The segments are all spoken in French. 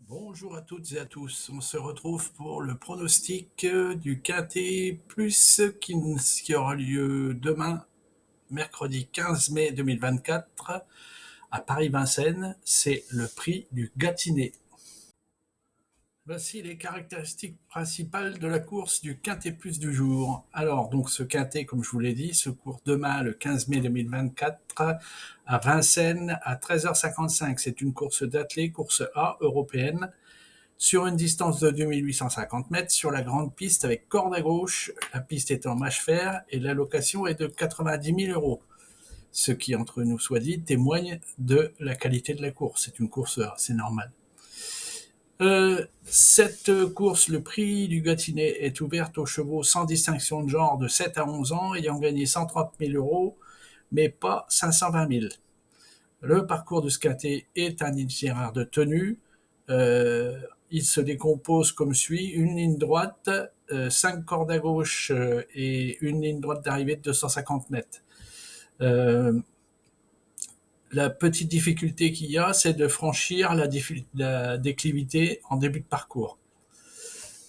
Bonjour à toutes et à tous. On se retrouve pour le pronostic du Quintet Plus qui aura lieu demain, mercredi 15 mai 2024, à Paris-Vincennes. C'est le prix du Gâtinais. Voici les caractéristiques principales de la course du Quintet Plus du jour. Alors, donc ce Quintet, comme je vous l'ai dit, se court demain, le 15 mai 2024, à Vincennes, à 13h55. C'est une course d'athlée, course A européenne, sur une distance de 2850 mètres sur la grande piste avec corde à gauche. La piste est en mâche-fer et la location est de 90 000 euros. Ce qui, entre nous soit dit, témoigne de la qualité de la course. C'est une course, c'est normal. Cette course, le prix du Gâtinais, est ouverte aux chevaux sans distinction de genre de 7 à 11 ans, ayant gagné 130 000 euros, mais pas 520 000. Le parcours de ce Quintet est un itinéraire de tenue. Il se décompose comme suit: une ligne droite, 5 cordes à gauche et une ligne droite d'arrivée de 250 mètres. La petite difficulté qu'il y a, c'est de franchir la déclivité en début de parcours.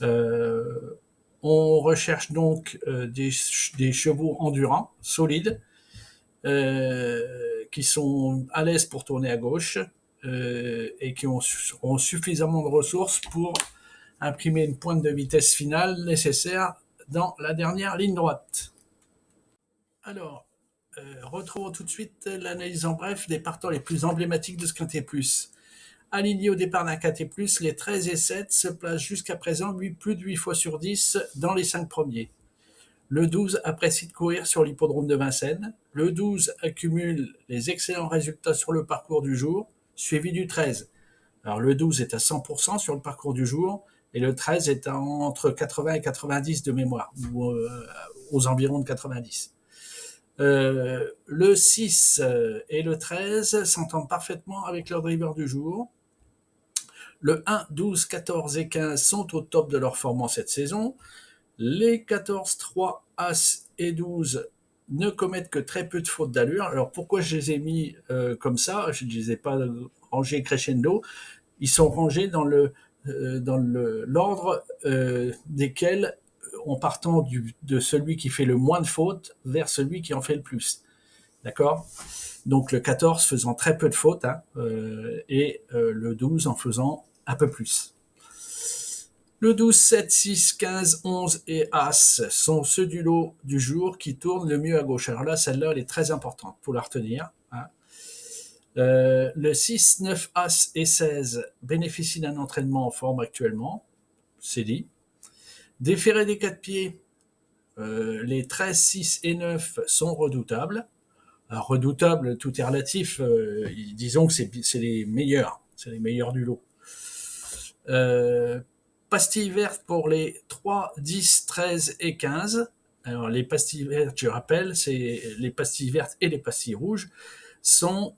On recherche donc des chevaux endurants, solides, qui sont à l'aise pour tourner à gauche et qui ont suffisamment de ressources pour imprimer une pointe de vitesse finale nécessaire dans la dernière ligne droite. Alors, retrouvons tout de suite l'analyse en bref des partants les plus emblématiques de ce Quintet Plus. Alignés au départ d'un Quintet Plus, les 13 et 7 se placent jusqu'à présent plus de 8 fois sur 10 dans les 5 premiers. Le 12 apprécie de courir sur l'hippodrome de Vincennes. Le 12 accumule les excellents résultats sur le parcours du jour, suivi du 13. Alors le 12 est à 100% sur le parcours du jour et le 13 est entre 80 et 90 de mémoire, ou aux environs de 90. Le 6 et le 13 s'entendent parfaitement avec leur driver du jour. Le 1, 12, 14 et 15 sont au top de leur forme en cette saison. Les 14, 3, As et 12 ne commettent que très peu de fautes d'allure. Alors pourquoi je les ai mis comme ça? Je ne les ai pas rangés crescendo. Ils sont rangés dans l'ordre desquels, en partant de celui qui fait le moins de fautes vers celui qui en fait le plus. D'accord? Donc le 14 faisant très peu de fautes, et le 12 en faisant un peu plus. Le 12, 7, 6, 15, 11 et As sont ceux du lot du jour qui tournent le mieux à gauche. Alors là, celle-là, elle est très importante pour la retenir. Le 6, 9, As et 16 bénéficient d'un entraînement en forme actuellement. C'est dit. Déférés des 4 pieds, les 13, 6 et 9 sont redoutables. Alors, redoutables, tout est relatif. Disons que c'est les meilleurs. C'est les meilleurs du lot. Pastilles vertes pour les 3, 10, 13 et 15. Alors, les pastilles vertes, je rappelle, c'est les pastilles vertes et les pastilles rouges sont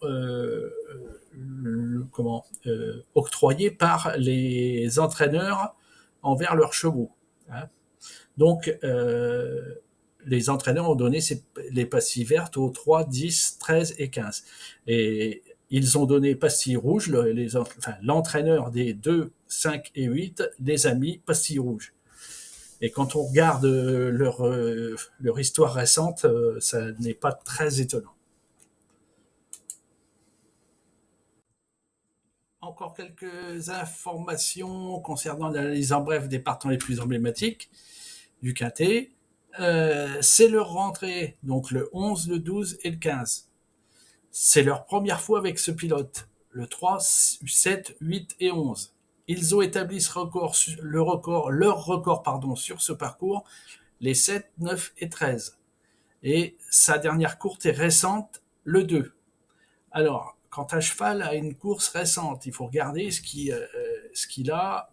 octroyées par les entraîneurs envers leurs chevaux. Donc, les entraîneurs ont donné les pastilles vertes aux 3, 10, 13 et 15. Et ils ont donné pastilles rouges, l'entraîneur des 2, 5 et 8 les a mis pastilles rouges. Et quand on regarde leur histoire récente, ça n'est pas très étonnant. Encore quelques informations concernant l'analyse en bref des partants les plus emblématiques du Quintet. C'est leur rentrée, donc le 11, le 12 et le 15. C'est leur première fois avec ce pilote, le 3, 7, 8 et 11. Ils ont établi leur record sur ce parcours, les 7, 9 et 13. Et sa dernière course est récente, le 2. Alors, quand un cheval a une course récente, il faut regarder ce qu'il a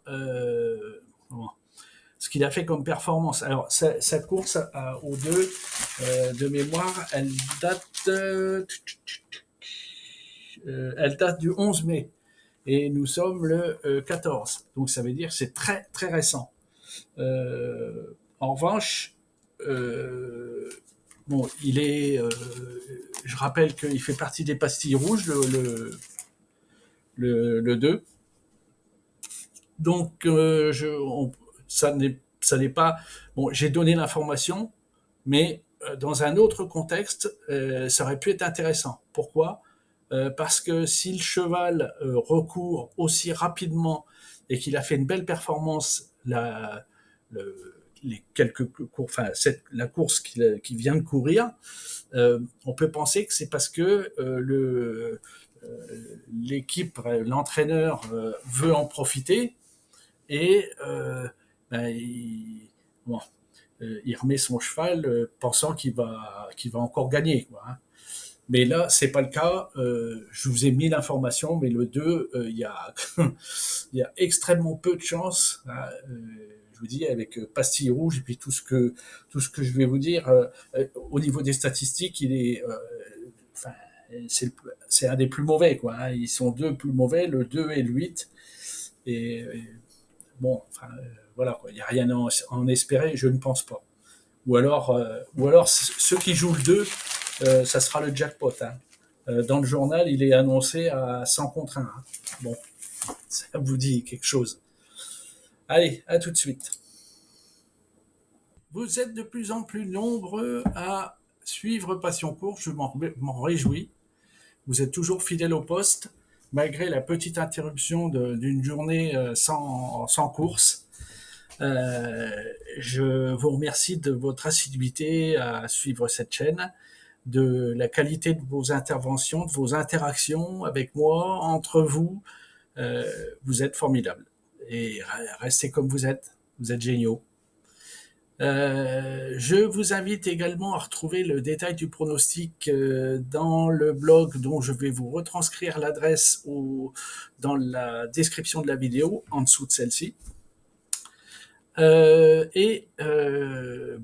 fait comme performance. Alors, sa course aux 2, de mémoire, elle date du 11 mai. Et nous sommes le 14. Donc, ça veut dire que c'est très, très récent. En revanche, je rappelle qu'il fait partie des pastilles rouges, le 2. Donc, ça n'est pas... Bon, j'ai donné l'information, mais dans un autre contexte, ça aurait pu être intéressant. Pourquoi? Parce que si le cheval recourt aussi rapidement et qu'il a fait une belle performance les quelques cours, enfin la course qu'il vient de courir, on peut penser que c'est parce que l'équipe, l'entraîneur veut en profiter et ben, bon, il remet son cheval pensant qu'il va encore gagner, quoi, hein. Mais là, c'est pas le cas. Je vous ai mis l'information, mais le 2, il y a extrêmement peu de chance, hein. Je vous dis, avec pastille rouge et puis tout ce que je vais vous dire, au niveau des statistiques, il est, enfin, c'est un des plus mauvais, quoi, hein. Ils sont deux plus mauvais, le 2 et le 8. Et bon, enfin, voilà, quoi. Il n'y a rien à en espérer, je ne pense pas. Ou alors ceux qui jouent le 2, ça sera le jackpot, hein. Dans le journal, il est annoncé à 100 contre 1, hein. Bon, ça vous dit quelque chose. Allez, à tout de suite. Vous êtes de plus en plus nombreux à suivre Passion Course, je m'en réjouis. Vous êtes toujours fidèles au poste, malgré la petite interruption d'une journée sans course. Euh, je vous remercie de votre assiduité à suivre cette chaîne, de la qualité de vos interventions, de vos interactions avec moi, entre vous. Vous êtes formidables. Et restez comme vous êtes géniaux. Je vous invite également à retrouver le détail du pronostic dans le blog dont je vais vous retranscrire l'adresse dans la description de la vidéo, en dessous de celle-ci. Bah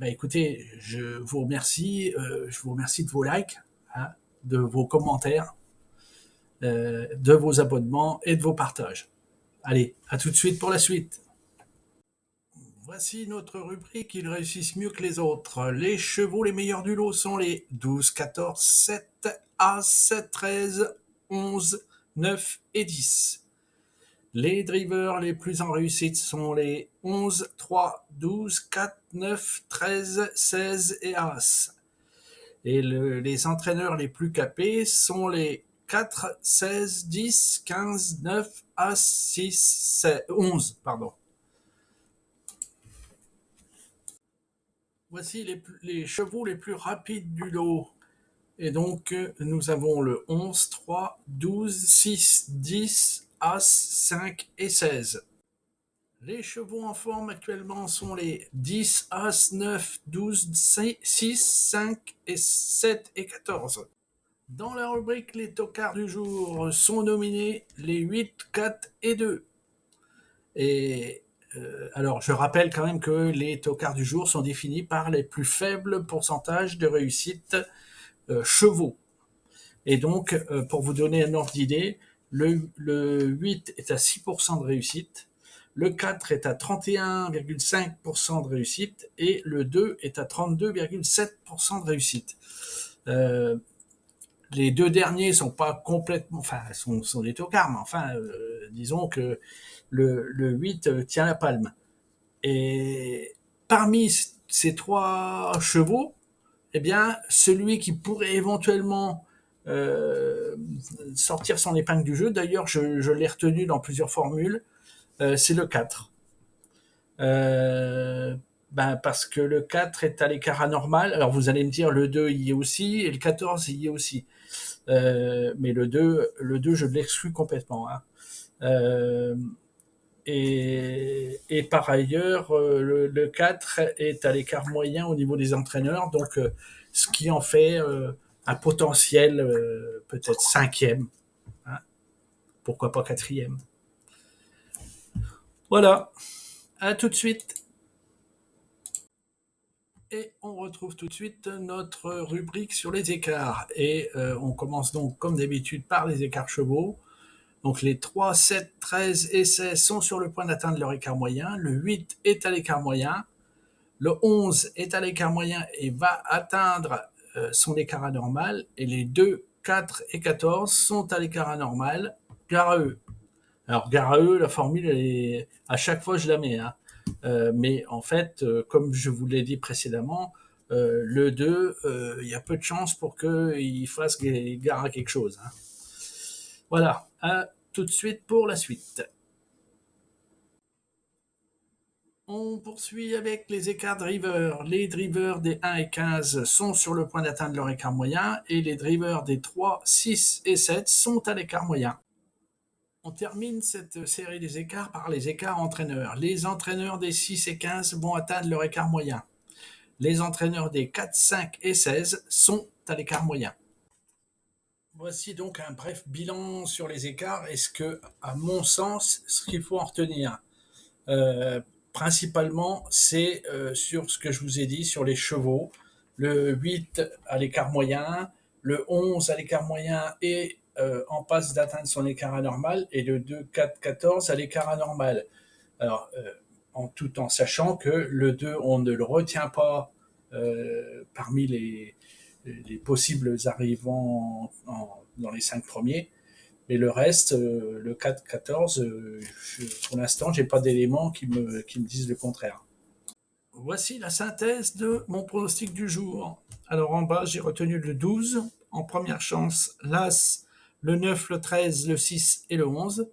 écoutez, je vous remercie de vos likes, hein, de vos commentaires, de vos abonnements et de vos partages. Allez, à tout de suite pour la suite. Voici notre rubrique, ils réussissent mieux que les autres. Les chevaux les meilleurs du lot sont les 12, 14, 7, As, 13, 11, 9 et 10. Les drivers les plus en réussite sont les 11, 3, 12, 4, 9, 13, 16 et As. Et les entraîneurs les plus capés sont les 4, 16, 10, 15, 9, As, 6, 7, 11. Pardon. Voici les chevaux les plus rapides du lot. Et donc, nous avons le 11, 3, 12, 6, 10, As, 5 et 16. Les chevaux en forme actuellement sont les 10, As, 9, 12, 6, 5 et 7 et 14. Dans la rubrique Les tocards du jour sont nominés les 8, 4 et 2. Et alors, je rappelle quand même que les tocards du jour sont définis par les plus faibles pourcentages de réussite chevaux. Et donc, pour vous donner un ordre d'idée, le 8 est à 6% de réussite, le 4 est à 31,5% de réussite et le 2 est à 32,7% de réussite. Les deux derniers sont pas complètement, enfin, sont des tocards, mais enfin, disons que le 8 tient la palme. Et parmi ces trois chevaux, eh bien, celui qui pourrait éventuellement sortir son épingle du jeu, d'ailleurs, je l'ai retenu dans plusieurs formules, c'est le 4. Parce que le 4 est à l'écart anormal. Alors vous allez me dire, le 2 y est aussi, et le 14 y est aussi. Mais le 2 je l'exclus complètement, hein. Et par ailleurs, le 4 est à l'écart moyen au niveau des entraîneurs, donc ce qui en fait un potentiel peut-être cinquième, hein, pourquoi pas quatrième. Voilà, à tout de suite. Et on retrouve tout de suite notre rubrique sur les écarts. Et on commence donc comme d'habitude par les écarts chevaux. Donc les 3, 7, 13 et 16 sont sur le point d'atteindre leur écart moyen. Le 8 est à l'écart moyen. Le 11 est à l'écart moyen et va atteindre son écart anormal. Et les 2, 4 et 14 sont à l'écart anormal. Gare à eux. Alors, gare à eux, la formule, à chaque fois, je la mets. Hein. Mais en fait, comme je vous l'ai dit précédemment, le 2, il y a peu de chances pour qu'il fasse gare à quelque chose. Hein. Voilà, à tout de suite pour la suite. On poursuit avec les écarts drivers. Les drivers des 1 et 15 sont sur le point d'atteindre leur écart moyen et les drivers des 3, 6 et 7 sont à l'écart moyen. On termine cette série des écarts par les écarts entraîneurs. Les entraîneurs des 6 et 15 vont atteindre leur écart moyen. Les entraîneurs des 4, 5 et 16 sont à l'écart moyen. Voici donc un bref bilan sur les écarts. Est-ce que, à mon sens, ce qu'il faut en retenir, principalement, c'est sur ce que je vous ai dit, sur les chevaux. Le 8 à l'écart moyen, le 11 à l'écart moyen et en passe d'atteindre son écart anormal, et le 2, 4, 14 à l'écart anormal. Alors, tout en sachant que le 2, on ne le retient pas parmi les possibles arrivants dans les 5 premiers. Mais le reste, le 4-14, pour l'instant, j'ai pas d'éléments qui me disent le contraire. Voici la synthèse de mon pronostic du jour. Alors en bas, j'ai retenu le 12. En première chance, l'As, le 9, le 13, le 6 et le 11.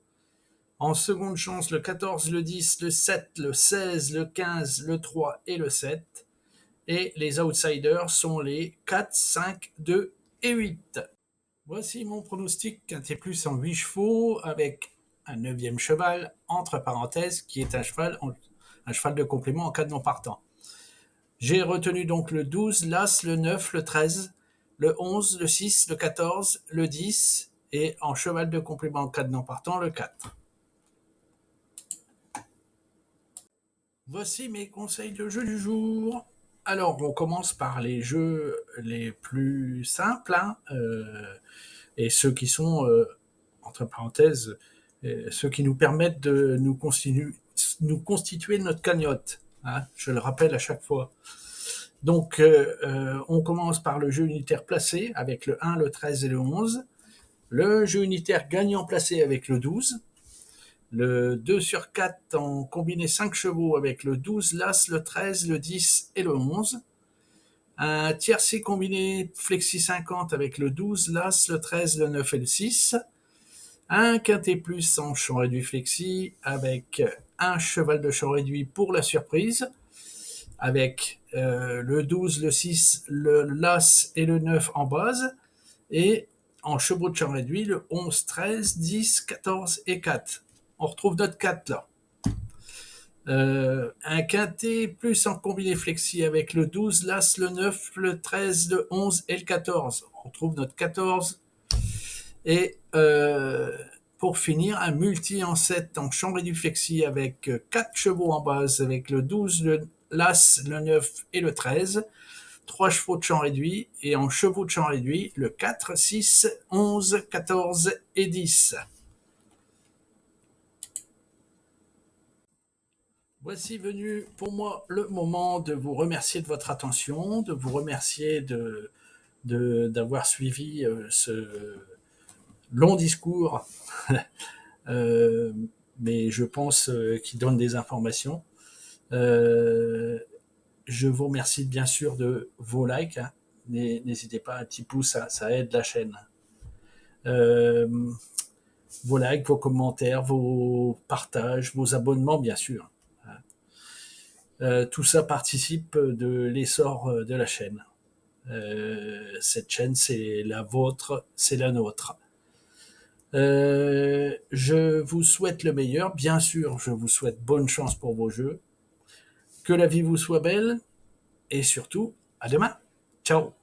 En seconde chance, le 14, le 10, le 7, le 16, le 15, le 3 et le 7. Et les outsiders sont les 4, 5, 2 et 8. Voici mon pronostic quintet plus en 8 chevaux avec un 9e cheval, entre parenthèses, qui est un cheval de complément en cas de non partant. J'ai retenu donc le 12, l'As, le 9, le 13, le 11, le 6, le 14, le 10 et en cheval de complément en cas de non partant, le 4. Voici mes conseils de jeu du jour. Alors, on commence par les jeux les plus simples, hein, et ceux qui sont, entre parenthèses, ceux qui nous permettent de nous constituer notre cagnotte. Hein, je le rappelle à chaque fois. Donc, on commence par le jeu unitaire placé avec le 1, le 13 et le 11. Le jeu unitaire gagnant placé avec le 12. Le 2 sur 4 en combiné 5 chevaux avec le 12, l'As, le 13, le 10 et le 11. Un tiercé combiné flexi 50 avec le 12, l'As, le 13, le 9 et le 6. Un quintet plus en champ réduit flexi avec un cheval de champ réduit pour la surprise avec le 12, le 6, le l'As et le 9 en base et en chevaux de champ réduit le 11, 13, 10, 14 et 4. On retrouve notre 4 là. Un quintet plus en combiné flexi avec le 12, l'As, le 9, le 13, le 11 et le 14. On retrouve notre 14. Et pour finir, un multi en 7 en champ réduit flexi avec 4 chevaux en base avec le 12, l'As, le 9 et le 13. 3 chevaux de champ réduit et en chevaux de champ réduit le 4, 6, 11, 14 et 10. Voici venu pour moi le moment de vous remercier de votre attention, de vous remercier d'avoir suivi ce long discours, mais je pense qu'il donne des informations. Je vous remercie bien sûr de vos likes. Hein. N'hésitez pas, un petit pouce, ça aide la chaîne. Vos likes, vos commentaires, vos partages, vos abonnements, bien sûr. Tout ça participe de l'essor de la chaîne. Cette chaîne, c'est la vôtre, c'est la nôtre. Je vous souhaite le meilleur. Bien sûr, je vous souhaite bonne chance pour vos jeux. Que la vie vous soit belle. Et surtout, à demain. Ciao.